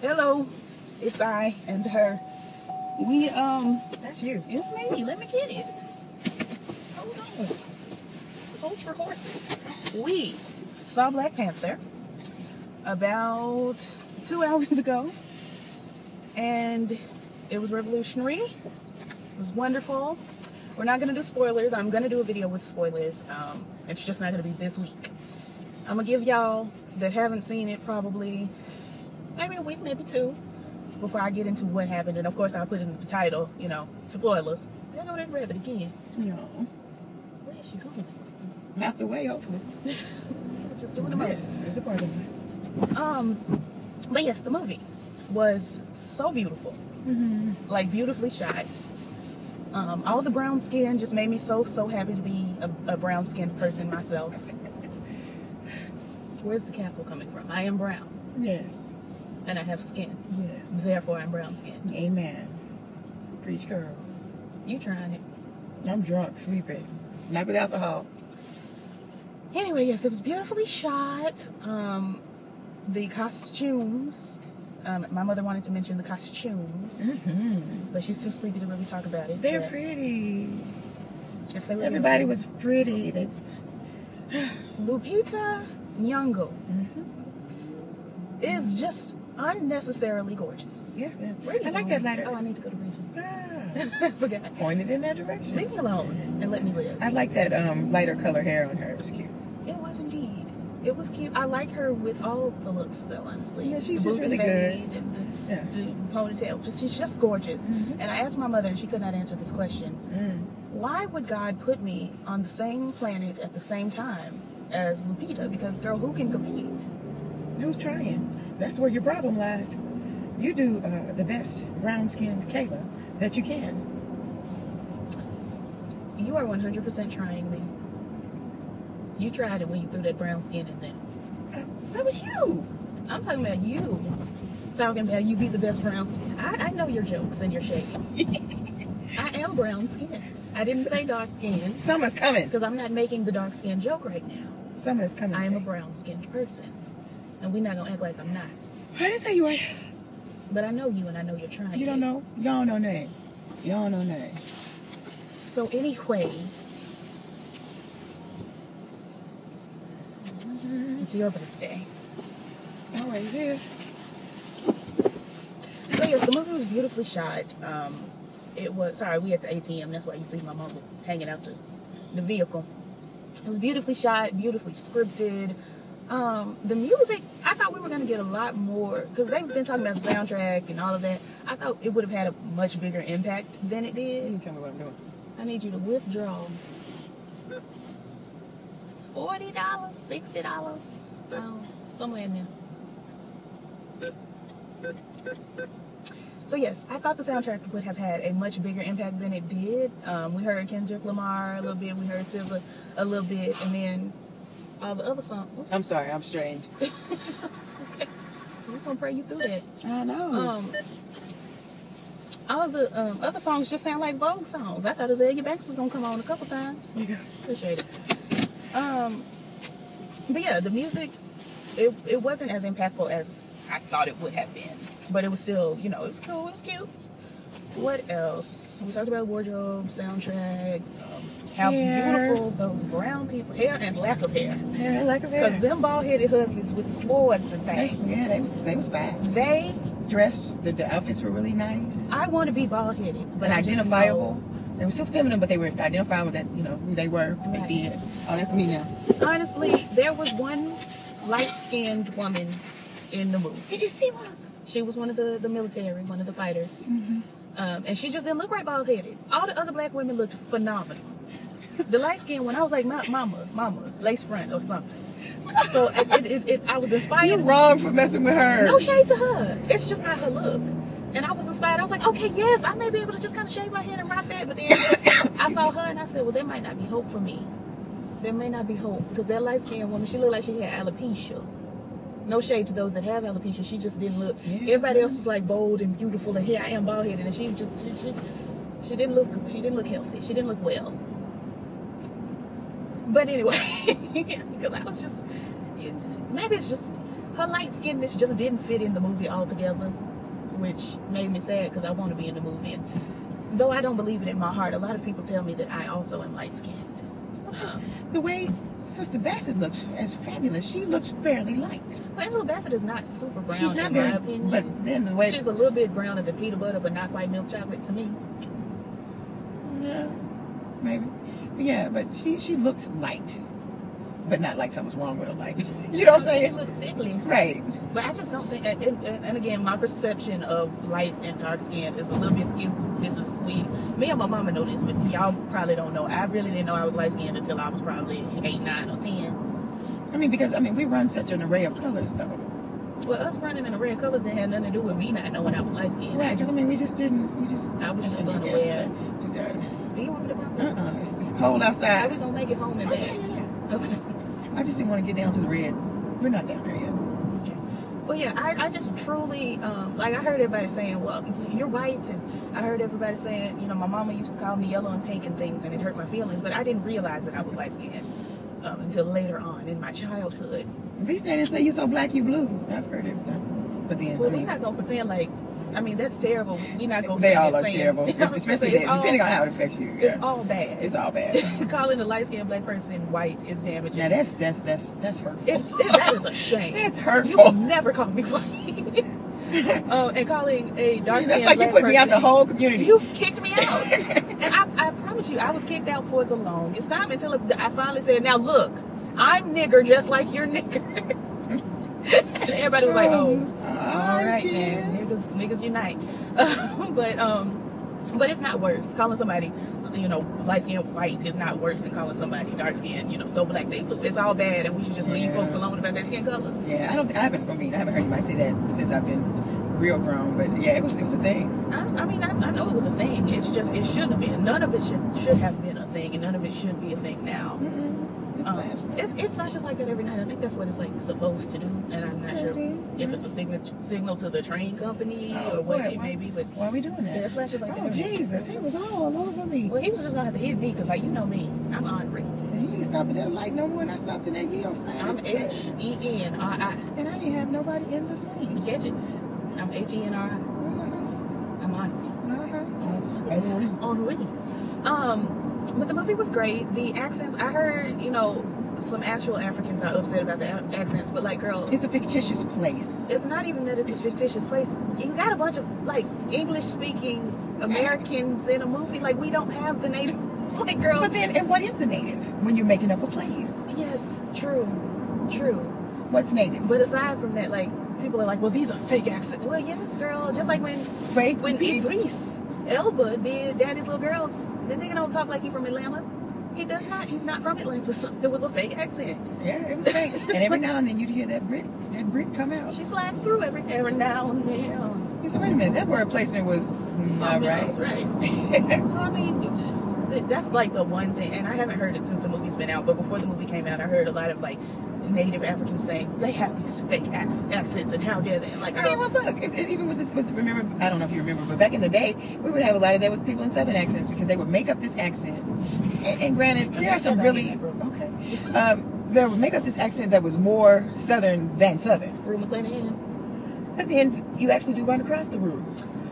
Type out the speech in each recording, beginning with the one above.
Hello, it's I and her. We That's you. it's me. Let me get it. Hold on. Hold for horses. We saw Black Panther about 2 hours ago, and it was revolutionary. It was wonderful. We're not gonna do spoilers. I'm gonna do a video with spoilers. It's just not gonna be this week. I'm gonna give y'all that haven't seen it probably maybe a week, maybe two, before I get into what happened. And of course I'll put in the title, you know, spoilers. There go that rabbit again. No. Where is she going? Out the way, hopefully. Just doing the most. Yes, it's a part of it. But yes, the movie was so beautiful. Mm-hmm. Like beautifully shot. All the brown skin just made me so happy to be a brown skinned person myself. Where's the cackle coming from? I am brown. Yes. And I have skin. Yes. Therefore I'm brown skinned. Amen. Preach, girl. You trying it. I'm drunk, sleeping. Not with alcohol. Anyway, yes, it was beautifully shot. The costumes. My mother wanted to mention the costumes, but she's too sleepy to really talk about it. They're pretty. Yes, they were. Everybody was pretty. They... Lupita Nyong'o is just unnecessarily gorgeous. Yeah. Where I like that lighter. Oh, I need to go to Region. Ah, Forgot. pointed in that direction. Leave me alone and let me live. I like that lighter color hair on her. It was cute. It was indeed. It was cute. I like her with all the looks, though. Honestly, Yeah, she's the just really fade good. And the ponytail. She's just gorgeous. And I asked my mother, and she could not answer this question. Why would God put me on the same planet at the same time as Lupita? Because, girl, who can compete? Who's trying? That's where your problem lies. You do the best brown-skinned Kayla that you can. You are 100% trying me. You tried it when you threw that brown skin in there. That was you. I'm talking about you. Talking about you be the best brown skin. I know your jokes and your shades. I am brown skin. I didn't say dark skin. Summer's coming. Because I'm not making the dark skin joke right now. Summer's coming. I am a brown skinned person. And we're not going to act like I'm not. I didn't say you were. But I know you and I know you're trying. You don't know? You don't know nothing. You don't know nothing. So anyway, it's your birthday. Always is. So yes, the movie was beautifully shot. It was, sorry, we at the ATM. That's why you see my mom hanging out the vehicle. It was beautifully shot, beautifully scripted. The music, I thought we were going to get a lot more, because they've been talking about the soundtrack and all of that. I thought it would have had a much bigger impact than it did. You tell me what I'm doing. I need you to withdraw $40, $60, somewhere in there. So yes, I thought the soundtrack would have had a much bigger impact than it did. We heard Kendrick Lamar a little bit, we heard SZA a little bit, and then all the other songs. I'm sorry, I'm strange. Okay, we're gonna pray you through that. I know. All the other songs just sound like Vogue songs. I thought Azalea Banks was gonna come on a couple times. Yeah. Appreciate it. But yeah, the music, it wasn't as impactful as I thought it would have been. But it was still, you know, it was cool, it was cute. What else? We talked about wardrobe, soundtrack, how beautiful those brown people, hair and lack of hair. Hair and lack of hair. Because them bald-headed hussies with the swords and things. Yeah, they was fine. They Dressed, the outfits were really nice. I want to be bald-headed, but And I just identifiable. know, They were still feminine, but they were identifiable that, you know, who they were. Right. They did. Oh, that's me now. honestly, there was one light-skinned woman in the movie. Did you see one? She was one of the military, one of the fighters. And she just didn't look right bald-headed. All the other black women looked phenomenal. The light-skinned one, I was like, mama, lace front or something. So I was inspired. You're wrong for messing with her. No shade to her. It's just not her look. And I was inspired. I was like, okay, yes, I may be able to just kind of shave my head and rock that. But then I saw her and I said, well, there might not be hope for me. There may not be hope. Because that light-skinned woman, she looked like she had alopecia. No shade to those that have alopecia. She just didn't look. Yeah. Everybody else was like bold and beautiful, and here I am bald-headed, and she didn't look healthy. She didn't look well. But anyway, because I was just, maybe it's just her light skinness just didn't fit in the movie altogether, which made me sad because I want to be in the movie. And though I don't believe it in my heart, a lot of people tell me that I also am light skinned. The way Sister Bassett looked as fabulous, she looks fairly light. Well, Angela Bassett is not super brown. She's not in very, my opinion. but then the way She's a little bit browner than peanut butter, but not quite milk chocolate to me. Yeah, maybe. Yeah, but she looks light, but not like something's wrong with her light. You know what I'm saying? She looks sickly. Right. But I just don't think, and again, my perception of light and dark skin is a little bit skewed. Me and my mama know this, but y'all probably don't know. I really didn't know I was light skinned until I was probably 8, 9, or 10. I mean, because we run such an array of colors, though. Well, us running an array of colors it had nothing to do with me not knowing I was light skinned. Right, because I was just unaware. Too tired. Do you want me to pop it? It's cold outside. How we gonna make it home and back? Yeah. Okay. I just didn't want to get down to the red. We're not down there yet. Okay. Well, yeah, I just truly, like I heard everybody saying, well, you're white, and I heard everybody saying, you know, my mama used to call me yellow and pink and things, and it hurt my feelings, but I didn't realize that I was light skinned until later on in my childhood. These days they say you're so black you blue. I've heard everything. But then, well, we're not gonna pretend like, that's terrible. We're not gonna they say all that are saying, terrible, especially depending on how it affects you. It's all bad. It's all bad. Calling a light-skinned black person white is damaging. Now that's hurtful. That is a shame. That's hurtful. You will never call me white. And calling a dark-skinned black person. That's like you put me out the whole community. You've kicked me out. And I promise you, I was kicked out for the longest time until I finally said, now look, I'm nigger just like you're nigger. And everybody was like, oh, all right, man, niggas unite. But it's not worse. Calling somebody, light skinned white is not worse than calling somebody dark skinned, so black they blue. It's all bad, and we should just leave folks alone about their skin colors. Yeah, I haven't heard anybody say that since I've been real grown. But yeah, it was a thing. I know it was a thing. It's just it shouldn't have been. None of it should have been a thing, and none of it should be a thing now. It flashes like that every night. I think that's what it's like supposed to do, and I'm not sure if it's a signal to the train company or what it may be. But why are we doing that? Yeah, it flashes like that. Oh Jesus, he was all over me. Well, he was just gonna have to hit me because, you know me, I'm ornery. He didn't stop at that light no more, and I stopped at that yield sign. I'm HENRI, and I didn't have nobody in the lane. Catch it? I'm HENRI. I'm ornery. But the movie was great. The accents, I heard, some actual Africans are upset about the accents, but girl, it's a fictitious place. It's not even that it's a fictitious place. You got a bunch of English speaking Americans in a movie. We don't have the native, girl. But then, and what is the native when you're making up a place? Yes, true. What's native? But aside from that, people are like, well, these are fake accents. Well, yes, girl. Just like when Idris Elba did Daddy's Little Girls, the nigga don't talk like he from Atlanta. He does not. He's not from Atlanta, so it was a fake accent. Yeah, it was fake. And every now and then you'd hear that Brit come out. She slides through every now and then. He said, wait a minute, that word placement was not right. Right. So that's the one thing, and I haven't heard it since the movie's been out, but before the movie came out, I heard a lot of native Africans saying they have these fake accents and how dare they? Well, look, even remember, I don't know if you remember, but back in the day, we would have a lot of that with people in Southern accents because they would make up this accent. And granted, there are some really they would make up this accent that was more Southern than Southern. Rue McClanahan. But then you actually do run across the Rue.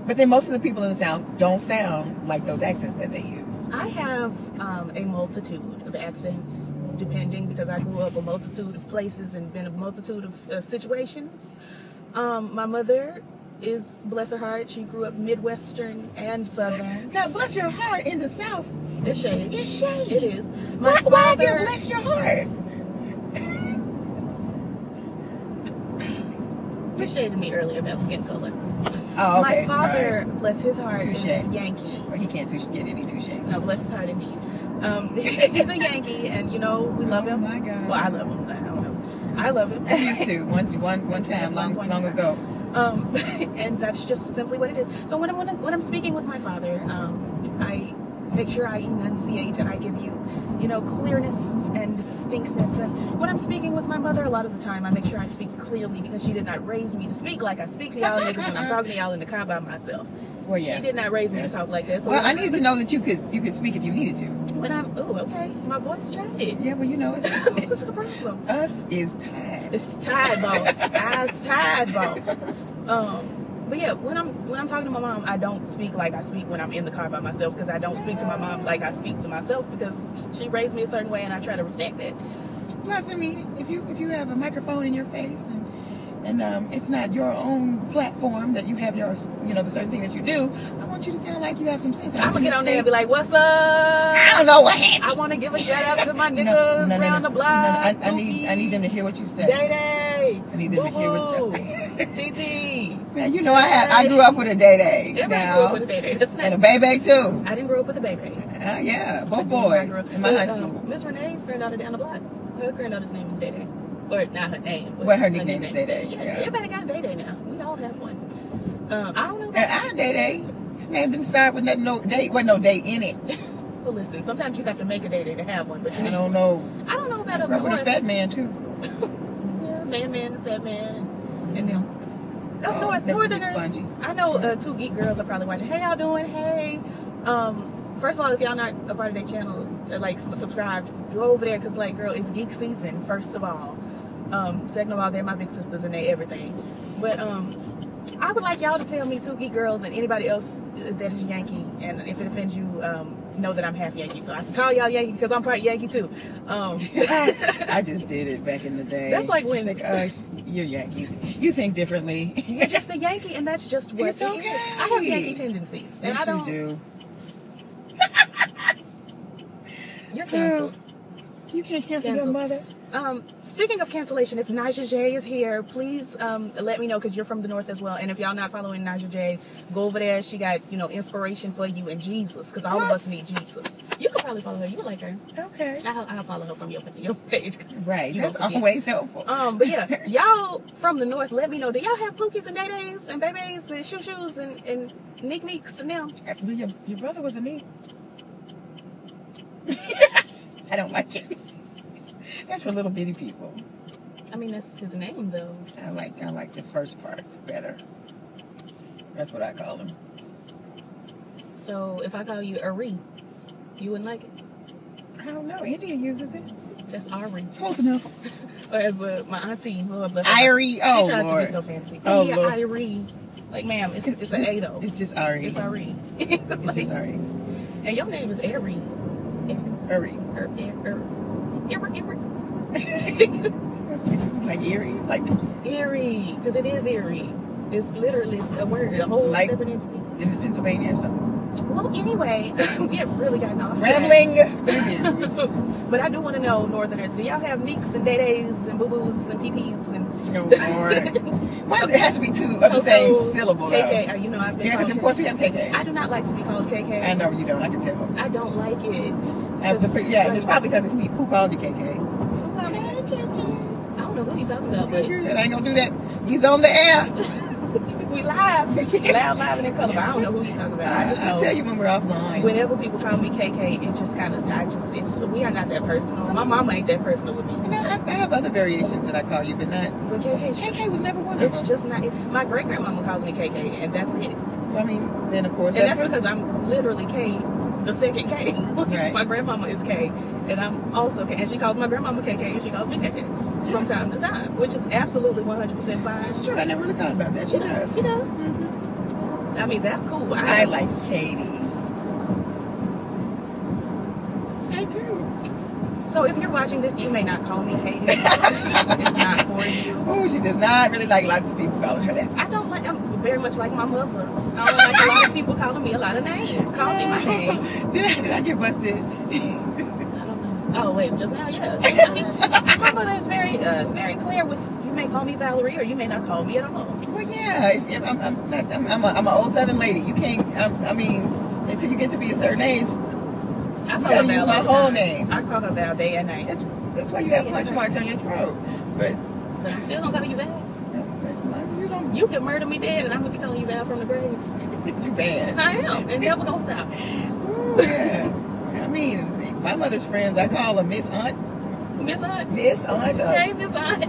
But then most of the people in the South don't sound like those accents that they use. I have a multitude of accents, depending, because I grew up a multitude of places and been a multitude of situations. My mother is, bless her heart, she grew up Midwestern and Southern. Now, bless your heart, in the South, it's shady. It's shady. It is. Why again, bless your heart? You shaded me earlier about skin color. Oh, okay. My father, bless his heart, touche. Is Yankee. Well, he can't get any touches. No, bless his heart indeed. He's a Yankee, and we love him. Oh my God. Well, I love him. I don't know. I love him. I used to one time long ago. And that's just simply what it is. So when I'm speaking with my father, I make sure I enunciate and I give you, clearness and distinctness. And when I'm speaking with my mother, a lot of the time I make sure I speak clearly because she did not raise me to speak like I speak to y'all niggas when I'm talking to y'all in the car by myself. Well, yeah. She did not raise me to talk like that. So well, I need to know that you could speak if you needed to. When okay. My voice tried it. Yeah, well, you know, What's the problem? Us is tired. It's tired, boss. I's tired, boss. But yeah, when I'm talking to my mom, I don't speak like I speak when I'm in the car by myself, because I don't speak to my mom like I speak to myself, because she raised me a certain way and I try to respect that. Plus, I mean, if you have a microphone in your face and it's not your own platform that you have your, the certain thing that you do, I want you to sound like you have some sense. I'm gonna get on there and be like, "What's up? I don't know what happened. I want to give a shout out to my niggas around the block. I need them to hear what you say. Day Day. I need them to hear what. TT. Now you know I grew up with a Day Day. Everybody grew up with a Day Day. That's nice. And a Baby too. I didn't grow up with a Baby. Yeah, both boys in my high school. Miss Renee's granddaughter down the block. Her granddaughter's name is Day Day. Or not her name. Well, her nickname is Day Day. Yeah, everybody got a Day Day now. We all have one. I don't know. And our Day Day name didn't start with no day. Wasn't no day in it. Well, listen. Sometimes you have to make a Day Day to have one, but I don't know. I don't know about up north. With a fat man too. Yeah, man, fat man, and them. Up north, Northerners. I know two geek girls are probably watching. Hey, y'all doing? Hey. First of all, if y'all not a part of their channel, like subscribed, go over there, because like, girl, it's geek season. First of all. Second of all, they're my big sisters and they everything. But I would like y'all to tell me, two geek girls and anybody else that is Yankee, and if it offends you, know that I'm half Yankee, so I can call y'all Yankee because I'm part Yankee too. I just did it back in the day. That's like when you're Yankees. You think differently. You're just a Yankee, and that's just what it's okay. It is. I have Yankee tendencies, and yes, I don't. You do. You're canceled. You can't cancel your mother. Speaking of cancellation, if Naja J is here, please let me know, because you're from the north as well. And if y'all not following Naja J, go over there. She got inspiration for you and Jesus, because all of us need Jesus. You could probably follow her. You would like her. Okay. I'll follow her from your page. Right. That's always helpful. But yeah, y'all from the north, let me know. Do y'all have Pookies and Day Days and Babies and Shoes and Nick Nicks and them? Your brother was a neat. I don't like it. That's for little bitty people. I mean, that's his name, though. I like the first part better. That's what I call him. So if I call you Ari, you wouldn't like it? I don't know. India uses it. That's Ari. Close enough. Or as my auntie, Lord bless her. Irie. Oh, she tries Lord. to be so fancy. Oh, yeah, Lord. Irie. Like, ma'am, it's an A, though. It's just Ari. It's Ari. It's just Ari. And your name is Ari. Ari. It's like eerie, like eerie, because it is eerie. It's literally a word, a whole like separate entity. In Pennsylvania or something. Well, anyway, we have really gotten off rambling. But I do want to know, Northerners, do y'all have Neeks and Day Days and Boo Boos and Pee-Pees and? Oh, Lord. Why does it have to be two of the same syllable? KK, I've been. Yeah, because of course we have KKs. I do not like to be called KK. I know you don't. I can tell. I don't like it. It's probably because of who called you KK. Who called me KK? I don't know who you talking about. But I ain't gonna do that. He's on the air. We live. Loud, live, and in color. But I don't know who you talking about. I just know. I'll tell you when we're offline. Whenever people call me KK, it just kind of, we are not that personal. My mama ain't that personal with me. I have other variations that I call you, but not. But KK was never one of them. It's just not. My great grandmama calls me KK, and that's it. Well, I mean, then of course. And that's because I'm literally K, the second K. Right. My grandmama is K, and I'm also K, and she calls my grandmama KK, and she calls me KK. From time to time, which is absolutely 100% fine. That's true. I never really thought about that. She does. She does. Mm-hmm. I mean, that's cool. I like Katie. I do. So if you're watching this, you may not call me Katie. It's not for you. Oh, she does not really like lots of people calling her that. I'm very much like my mother. I don't like a lot of people calling me a lot of names. Call me my name. Did I get busted? Oh wait, just now, yeah. I mean, my mother is very, very clear with, you may call me Valerie or you may not call me at all. Well, yeah. If I'm an old Southern lady. You can't. I mean, until you get to be a certain age, I you gotta use my whole name. I call her Val day and night. That's why you have punch marks on your throat. But I'm still gonna call you Val. You can murder me dead, and I'm gonna be calling you Val from the grave. You bad. I am, and never gonna stop. Ooh, yeah. I mean, my mother's friends, I call her Miss Aunt. Miss Aunt? Miss Aunt. Okay, Miss Aunt.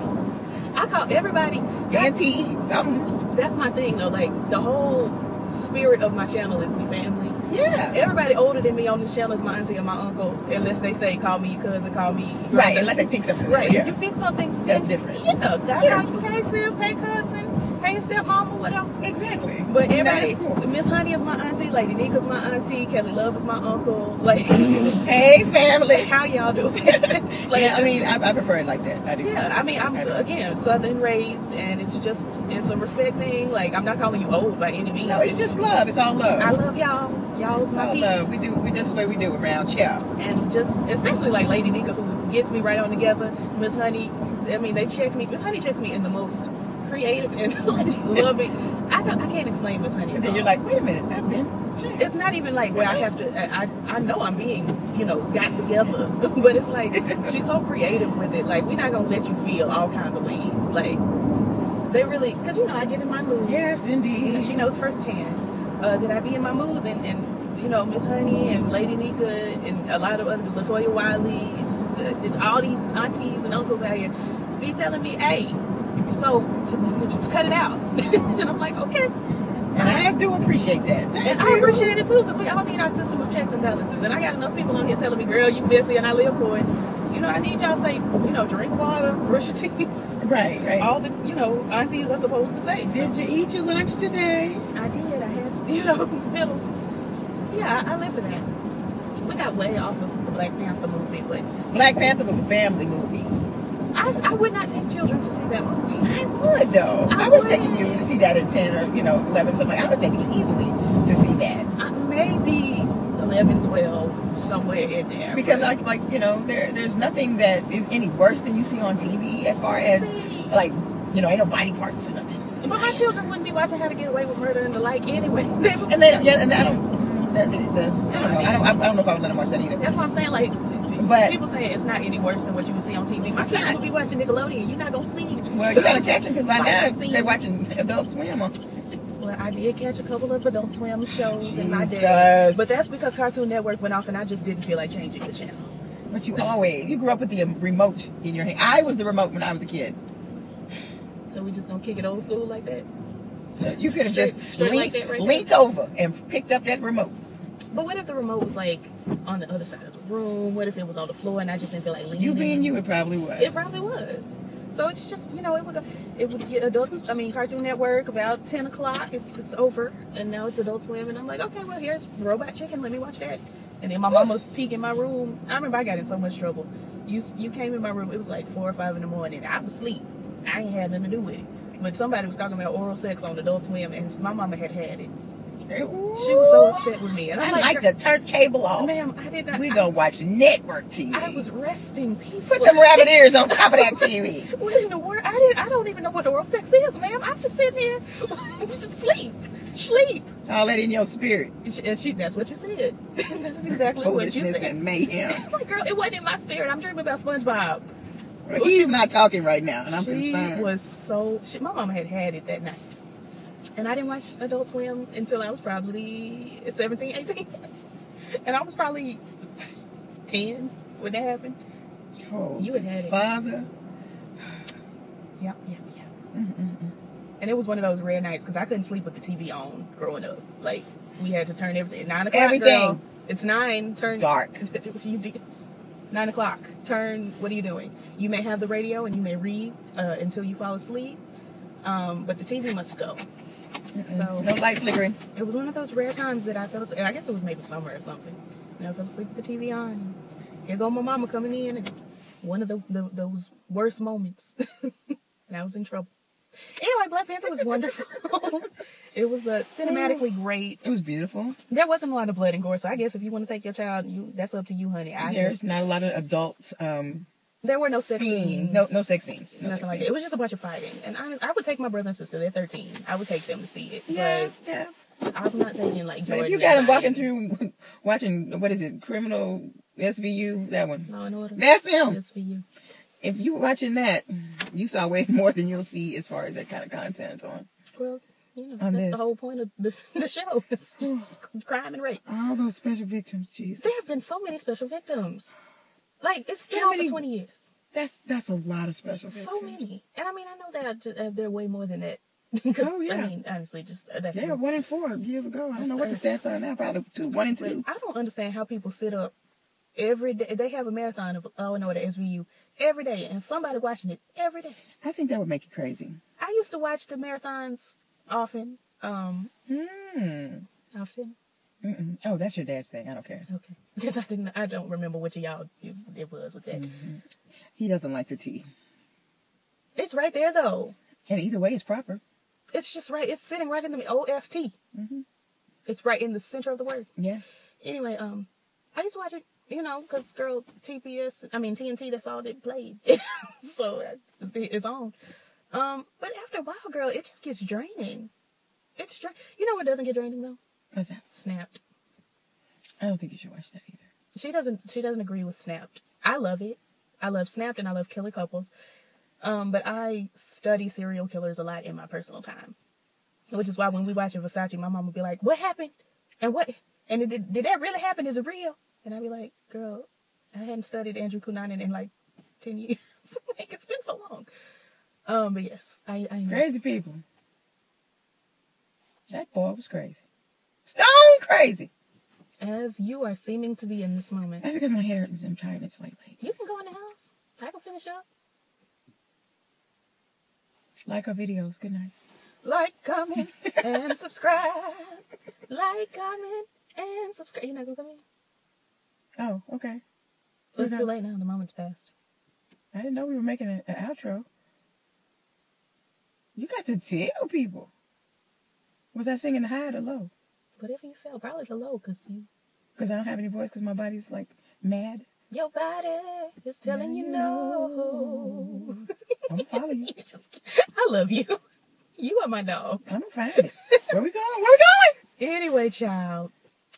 I call everybody Auntie, something. That's my thing, though. Like, the whole spirit of my channel is we family. Yeah. Everybody older than me on this channel is my auntie and my uncle, unless they say call me your cousin, call me right. Unless they pick something. Right. Yeah. If you pick something that's different. Yeah. That's sure. how you hey sis, hey cousin, hey stepmama, whatever. Exactly. But everybody, cool. Miss Honey is my auntie, Lady Nika's my auntie, Kelly Love is my uncle. Like, hey family, how y'all do? Like, yeah, I mean, I prefer it like that. I do. Yeah, I mean, I'm again Southern raised, and it's a respect thing. Like, I'm not calling you old by any means. No, it's just love. It's all love. I love y'all. Y'all is my all peace. Love. We that's the way we do around here. And just especially like Lady Nika, who gets me right on together. Miss Honey, I mean, they check me. Miss Honey checks me in the most creative and loving. I can't explain Miss Honey. And then you're like, wait a minute, I've been. It's not even like where I have to. I know I'm being got together, but it's like she's so creative with it. Like, we're not gonna let you feel all kinds of ways. Like, they really, because I get in my moods. Yes, indeed. She knows firsthand that I be in my moods, and Miss Honey and Lady Nika and a lot of other Latoya Wiley, just all these aunties and uncles out here be telling me, hey, so just cut it out, and I'm like, okay. And I do appreciate that. And I appreciate it too, because we all need our system of checks and balances. And I got enough people on here telling me, girl, you messy and I live for it. I need y'all to say, drink water, brush your teeth. Right. All the, aunties are supposed to say. Did you eat your lunch today? I did. I had, vittles. Yeah, I live for that. We got way off of the Black Panther movie, but Black Panther was a family movie. I would not take children to see that movie. I would, though. I would have taken you to see that at 10 or, 11, something. I would take you easily to see that. Maybe 11, 12, somewhere in there. Because, there's nothing that is any worse than you see on TV as far as, ain't no body parts or nothing. But my children wouldn't be watching How to Get Away with Murder and the like anyway. And I don't know if I would let them watch that either. That's what I'm saying, but people say it's not any worse than what you would see on TV. My kids would be watching Nickelodeon. You're not going to see. Well, you got to catch them, because by now they're watching Adult Swim. Well, I did catch a couple of Adult Swim shows in my day. But that's because Cartoon Network went off and I just didn't feel like changing the channel. But you grew up with the remote in your hand. I was the remote when I was a kid. So we just going to kick it old school like that? So you could have just leaned right over and picked up that remote. But what if the remote was on the other side of the room? What if it was on the floor and I just didn't feel like leaning? You being you, it probably was. It probably was. So it's just, it would get Cartoon Network about 10 o'clock. It's over. And now it's Adult Swim. And I'm like, okay, well, here's Robot Chicken. Let me watch that. And then my mama peek in my room. I remember I got in so much trouble. You came in my room. It was like 4 or 5 in the morning. I was asleep. I ain't had nothing to do with it. But somebody was talking about oral sex on Adult Swim. And my mama had it. Ooh. She was so upset with me. And I'm like to turn cable off. Ma'am, I did not. We gonna watch network TV. I was resting peacefully. Put them rabbit ears on top of that TV. What in the world? I don't even know what oral sex is, ma'am. I'm just sitting here, just sleep. All that in your spirit. And that's what you said. That's exactly what you said. Foolishness and mayhem. Like, girl, it wasn't in my spirit. I'm dreaming about SpongeBob. Well, he's not talking right now, and I'm concerned. My mama had it that night. And I didn't watch Adult Swim until I was probably 17, 18. And I was probably 10 when that happened. Oh, you had it. Father. Yeah. And it was one of those rare nights because I couldn't sleep with the TV on growing up. Like, we had to turn everything. 9 o'clock, everything. Girl, it's 9. Turn dark. You did. 9 o'clock. Turn. What are you doing? You may have the radio and you may read until you fall asleep. But the TV must go. So no light flickering. It was one of those rare times that I fell asleep. I guess it was maybe summer or something. And I fell asleep with the TV on. Here go my mama coming in, and one of those worst moments. And I was in trouble. Anyway, Black Panther was wonderful. It was cinematically great. It was beautiful. There wasn't a lot of blood and gore, so I guess if you want to take your child, that's up to you, honey. There's not a lot of adult. There were no sex scenes. No sex scenes. Nothing like that. It was just a bunch of fighting. And I would take my brother and sister. They're 13. I would take them to see it. Yeah. I'm not taking Jordan. If you got him walking through, watching, what is it, Criminal SVU, that one. Law and Order. That's him. SVU. If you were watching that, you saw way more than you'll see as far as that kind of content on. Well, that's the whole point of the show. It's just crime and rape. All those special victims, Jesus. There have been so many special victims. It's been on for 20 years. That's a lot of special victims. So many. And I know that there are way more than that. Oh, yeah. I mean, honestly, just that's 1 in 4 years ago. I don't know what the stats are now. Probably 1 and 2. I don't understand how people sit up every day. They have a marathon of the SVU every day, and somebody watching it every day. I think that would make you crazy. I used to watch the marathons often. Often. Oh, that's your dad's thing. I don't care. Okay, because I don't remember which of y'all it was with that. He doesn't like the T. It's right there though. And either way, it's proper. It's just right. It's sitting right in the OFT. It's right in the center of the word. Yeah. Anyway, I used to watch it, because girl, TNT, that's all they played. So it's on. But after a while, girl, it just gets draining. You know what doesn't get draining though? What's that? Snapped. I don't think you should watch that either. She doesn't agree with Snapped. I love it. I love Snapped and I love Killer Couples. But I study serial killers a lot in my personal time. Which is why when we watch a Versace, my mom would be like, "What happened? And what? And did that really happen? Is it real?" And I'd be like, "Girl, I hadn't studied Andrew Cunanan in like 10 years. Like, it's been so long." But yes, I crazy people. That boy was crazy. Stone crazy. As you are seeming to be in this moment. That's because my head hurts and I'm tired and it's like late. You can go in the house. I can finish up. Like our videos. Good night. Like, comment, and subscribe. Like, comment, and subscribe. You're not going to come in? Oh, okay. It's too late now. The moment's passed. I didn't know we were making an outro. You got to tell people. Was I singing the high or the low? Whatever you felt. Probably the low, because I don't have any voice because my body's like mad. Your body is telling you no. I'm gonna follow you. I love you. You are my dog. I'm gonna find it. Where we going? Where we going? Anyway, child,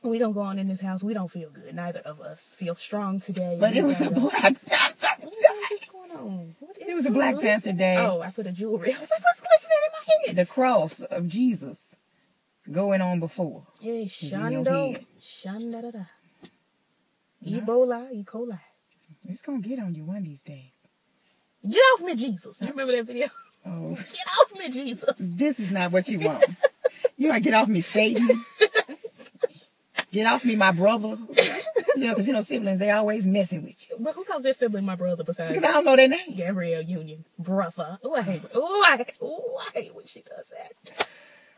we gonna go on in this house. We don't feel good. Neither of us feel strong today. But it was a Black Panther day. What is going on? It was a Black Panther day. Oh, I put a jewelry. I was like, what's glistening in my head? The cross of Jesus going on before. Hey, Shando. Shanda-da-da. Ebola, E. coli. It's gonna get on you one of these days. Get off me, Jesus. You remember that video? Oh. Get off me, Jesus. This is not what you want. You want to get off me, Satan. Get off me, my brother. Because siblings, they always messing with you. But who calls their sibling my brother besides? Because I don't know their name. Gabrielle Union. Brother. Oh, I hate her. I hate when she does that.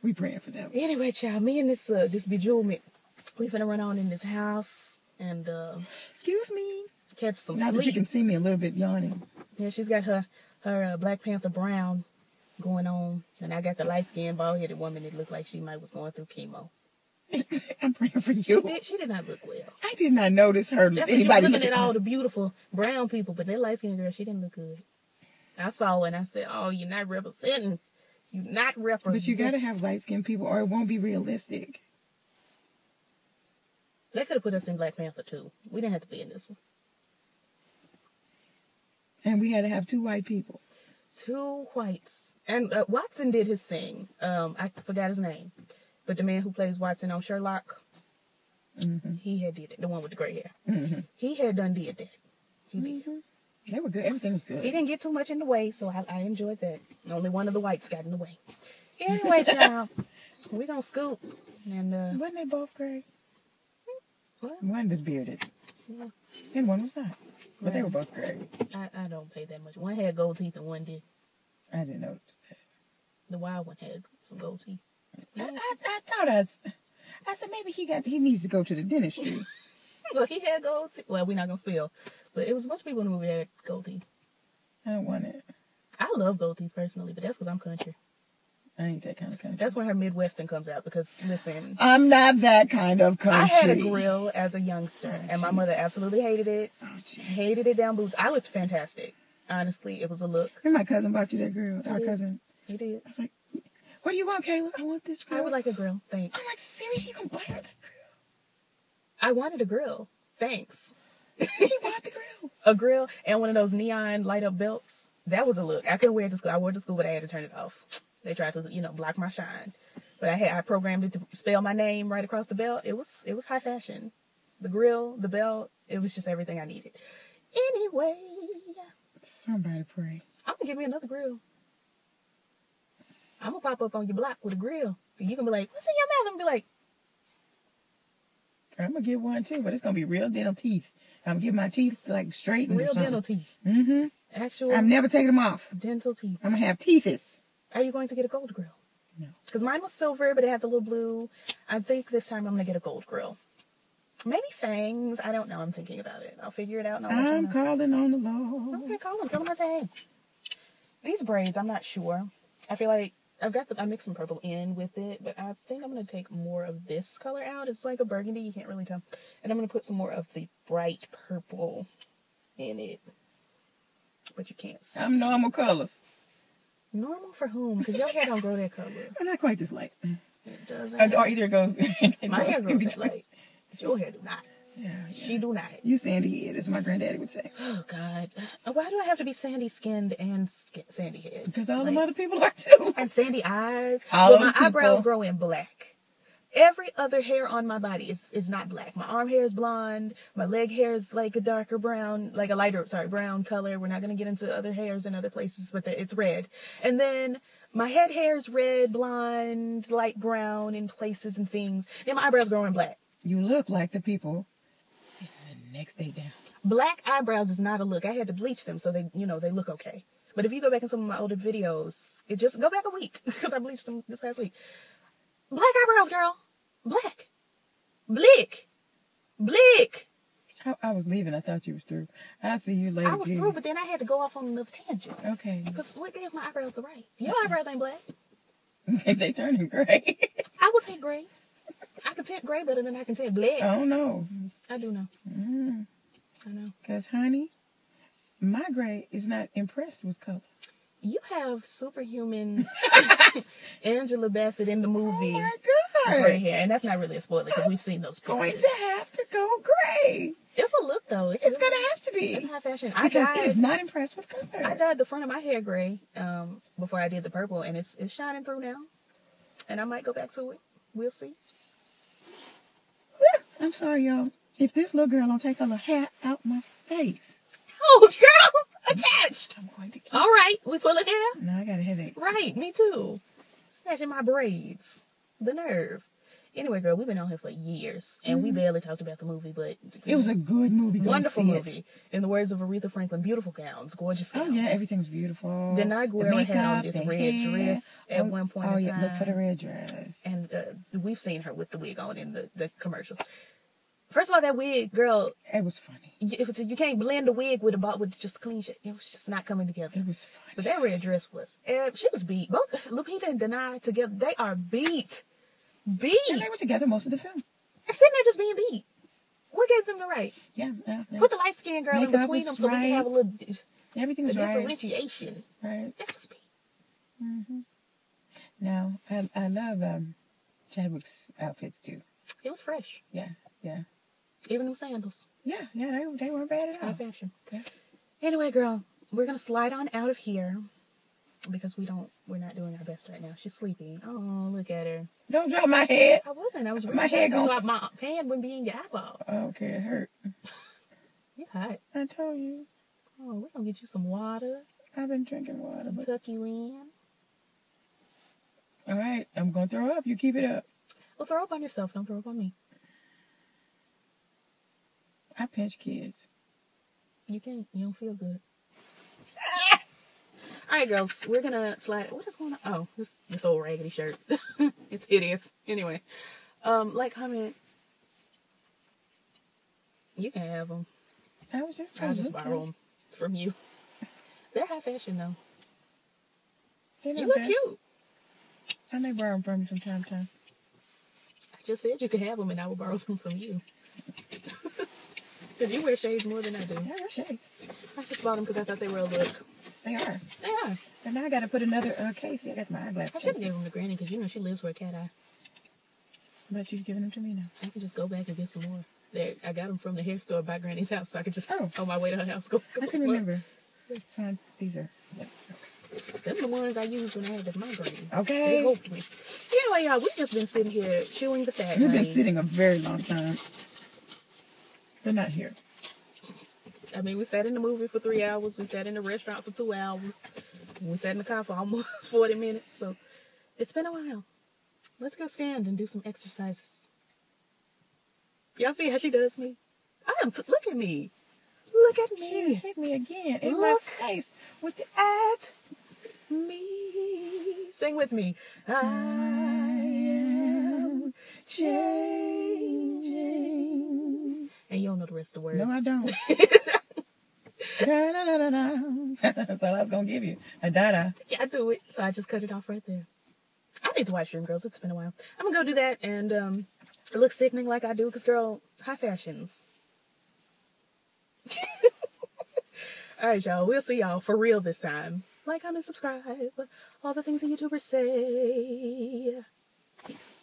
We praying for them. Anyway, child, me and this bejewelment, we finna run on in this house and excuse me, catch some sleep. Now that you can see me a little bit yawning. Yeah, she's got her Black Panther brown going on, and I got the light skinned bald headed woman that looked like she was going through chemo. I'm praying for you. She did not look well. I did not notice her. That's anybody she was looking at all the beautiful brown people, but that light skinned girl, she didn't look good. I saw her and I said, "Oh, you're not representing. You're not representing." But you gotta have light skinned people, or it won't be realistic. They could have put us in Black Panther too. We didn't have to be in this one. And we had to have 2 white people. 2 whites. And Watson did his thing. I forgot his name. But the man who plays Watson on Sherlock, he had did it. The one with the gray hair. He had done did that. He did. They were good. Everything was good. He didn't get too much in the way, so I enjoyed that. Only one of the whites got in the way. Anyway, child, we gonna scoop. And wasn't they both gray? What? One was bearded. Yeah. And one was not. But they were both gray. I don't pay that much. One had gold teeth and one did. I didn't notice that. The wild one had some gold teeth. I thought I said maybe he needs to go to the dentistry. Well, he had gold teeth. Well, we're not gonna spill, but it was a bunch of people in the movie that had gold teeth. I don't want it. I love gold teeth personally, but that's because I'm country. I ain't that kind of country. That's when her Midwestern comes out because, listen. I'm not that kind of country. I had a grill as a youngster, and my mother absolutely hated it. Hated it down boots. I looked fantastic. Honestly, it was a look. Remember my cousin bought you that grill? Our cousin. He did. I was like, what do you want, Kayla? I want this grill. I would like a grill. Thanks. I'm like, seriously, you can buy her that grill? I wanted a grill. Thanks. You bought the grill? A grill and one of those neon light up belts. That was a look. I couldn't wear it to school. I wore it to school, but I had to turn it off. They tried to, block my shine. But I programmed it to spell my name right across the belt. It was high fashion. The grill, the belt, it was just everything I needed. Anyway. Somebody pray. I'm going to give me another grill. I'm gonna pop up on your block with a grill. You can be like, what's in your mouth? I'm gonna be like, I'm gonna get one too, but it's gonna be real dental teeth. I'm gonna get my teeth like straightened. Real dental teeth. Mm-hmm. Actual. I'm never taking them off. Dental teeth. I'm gonna have teethis. Are you going to get a gold grill? No. Because mine was silver, but it had the little blue. I think this time I'm gonna get a gold grill. Maybe fangs. I don't know. I'm thinking about it. I'll figure it out. And I'll let you I'm know. calling on the Lord. Okay, call them. Tell them I say hey. These braids, I'm not sure. I feel like I mixed some purple in with it, but I think I'm going to take more of this color out. It's like a burgundy. You can't really tell. And I'm going to put some more of the bright purple in it. But you can't see. I'm normal colors. Normal for whom? Because your hair don't grow that color. I'm not quite this light. It doesn't. Or either it goes. My hair grows that light. But your hair do not. Yeah. She do not. You sandy head, as my granddaddy would say. Oh, God. Why do I have to be sandy skinned and sandy head? Because all them other people are too. And sandy eyes. All But my those eyebrows people. grow in black. Every other hair on my body is not black. My arm hair is blonde. My leg hair is like a darker brown, like a lighter, brown color. We're not going to get into other hairs in other places, but it's red. And then my head hair is red, blonde, light brown in places and things. Then my eyebrows grow in black. You look like the people the next day down. Black eyebrows is not a look. I had to bleach them so they look okay. But if you go back in some of my older videos, go back a week because I bleached them this past week. Black eyebrows, girl. Black. Blick. Blick. I was leaving. I thought you was through. I see you later. I was through, but then I had to go off on another tangent. Okay. Because what gave my eyebrows the right? Your eyebrows ain't black. They turning gray. I will take gray. I can tint gray better than I can tint black. Oh, no. I do know. I know. Because, honey, my gray is not impressed with color. You have superhuman Angela Bassett in the movie. Oh, my God. Gray hair. And that's not really a spoiler because we've seen those pictures. Going to have to go gray. It's a look, though. It's Going to have to be. It's high fashion. Because it is not impressed with color. I dyed the front of my hair gray before I did the purple, and it's shining through now. And I might go back to it. We'll see. I'm sorry, y'all. If this little girl don't take her little hat out my face. Ouch, girl! Attached! I'm going to keep. All right, we pulling hair? No, I got a headache. Right, me too. Snatching my braids. The nerve. Anyway, girl, we've been on here for years, and we barely talked about the movie, but... It was a good movie. Wonderful movie. In the words of Aretha Franklin, beautiful gowns, gorgeous gowns. Oh, yeah, everything was beautiful. Denai Guerra had on this red dress at one point in time. Oh, yeah, look for the red dress. And we've seen her with the wig on in the commercial. First of all, that wig, girl... It was funny. You can't blend a wig with just clean shit. It was just not coming together. It was funny. But that red dress was... she was beat. Both Lupita and Denai together, they are beat. Beat. And they were together most of the film. And sitting there just being beat. What gave them the right? Yeah. Put the light skinned girl in between them so we can have a little... Everything was right. Differentiation. Right. It was beat. Mm-hmm. Now, I love Chadwick's outfits, too. It was fresh. Yeah. Even them sandals. Yeah, they weren't bad at all. High fashion. Yeah. Anyway, girl, we're gonna slide on out of here because we're not doing our best right now. She's sleepy. Oh, look at her. Don't drop my head. I wasn't. I was my head so my hand wouldn't be in your eyeball. Okay, it hurt. You hot. I told you. Oh, we're gonna get you some water. I've been drinking water. But... Tuck you in. All right, I'm gonna throw up. You keep it up. Well, throw up on yourself. Don't throw up on me. I pinch kids. You can't. You don't feel good. All right, girls. We're gonna slide. What is going on? Oh, this old raggedy shirt. It's hideous. Anyway, like, comment. You can have them. I was just. I'll just borrow them from you. They're high fashion though. You look cute. I may borrow them from you from time to time. I just said you could have them, and I will borrow them from you. Because you wear shades more than I do. I wear shades. I just bought them because I thought they were a look. They are. They are. And now I got to put another case. I got my eyeglass. I should have given them to Granny because you know she lives with a cat eye. But you've given them to me now. I can just go back and get some more. There, I got them from the hair store by Granny's house, so I could just on my way to her house go. I can remember. So these are. Yeah. Them the ones I used when I had the migraine. Okay. They helped me. Anyway, y'all, we've just been sitting here chewing the fat. We've been sitting a very long time. They're not here. I mean, we sat in the movie for 3 hours. We sat in the restaurant for 2 hours. And we sat in the car for almost 40 minutes. So It's been a while. Let's go stand and do some exercises. Y'all see how she does me? Look at me. Look at me. She hit me again in my face with the at me. Sing with me. I am changing. And you don't know the rest of the words. No, I don't. Da, da, da, da, da. That's all I was going to give you. A da-da. Yeah, I do it. So I just cut it off right there. I need to watch Dreamgirls. It's been a while. I'm going to go do that and look sickening like I do because, girl, high fashions. All right, y'all. We'll see y'all for real this time. Like, comment, subscribe. All the things that YouTubers say. Peace.